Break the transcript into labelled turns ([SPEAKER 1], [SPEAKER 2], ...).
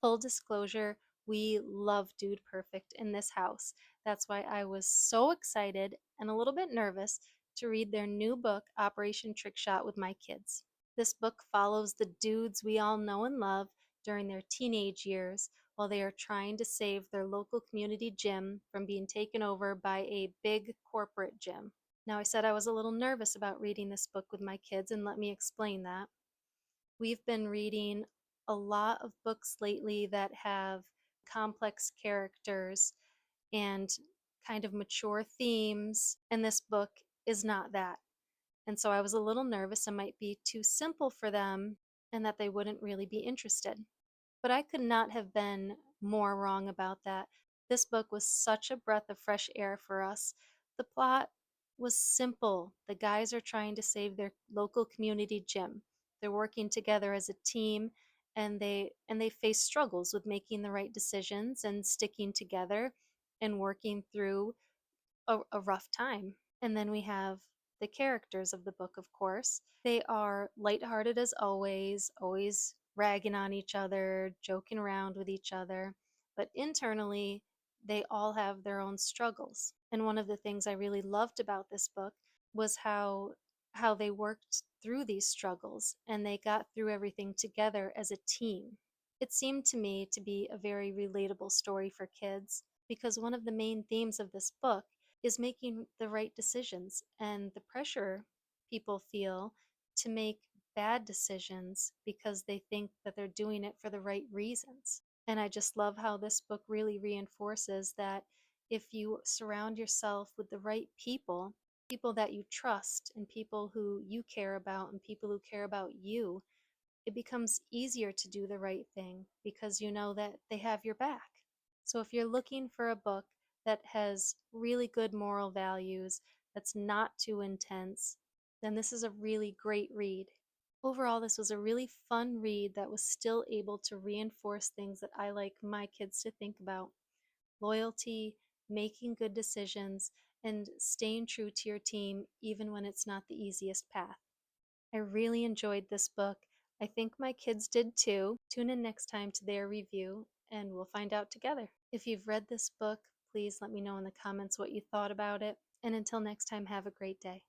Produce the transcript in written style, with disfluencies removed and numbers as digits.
[SPEAKER 1] Full disclosure, we love Dude Perfect in this house. That's why I was so excited and a little bit nervous to read their new book, Operation Trick Shot, with my kids. This book follows the dudes we all know and love during their teenage years while they are trying to save their local community gym from being taken over by a big corporate gym. Now, I said I was a little nervous about reading this book with my kids, and let me explain that. We've been reading a lot of books lately that have complex characters and kind of mature themes, and this book is not that. And so I was a little nervous it might be too simple for them and that they wouldn't really be interested. But I could not have been more wrong about that. This book was such a breath of fresh air for us. The plot was simple. The guys are trying to save their local community gym. They're working together as a team and they face struggles with making the right decisions and sticking together and working through a rough time. And then we have the characters of the book, of course. They are lighthearted as always ragging on each other, joking around with each other, but internally, they all have their own struggles. And one of the things I really loved about this book was how they worked through these struggles and they got through everything together as a team. It seemed to me to be a very relatable story for kids because one of the main themes of this book is making the right decisions and the pressure people feel to make bad decisions because they think that they're doing it for the right reasons. And I just love how this book really reinforces that if you surround yourself with the right people, people that you trust, and people who you care about, and people who care about you, it becomes easier to do the right thing because you know that they have your back. So if you're looking for a book that has really good moral values, that's not too intense, then this is a really great read. Overall, this was a really fun read that was still able to reinforce things that I like my kids to think about: loyalty, making good decisions, and staying true to your team even when it's not the easiest path. I really enjoyed this book. I think my kids did too. Tune in next time to their review and we'll find out together. If you've read this book, please let me know in the comments what you thought about it. And until next time, have a great day.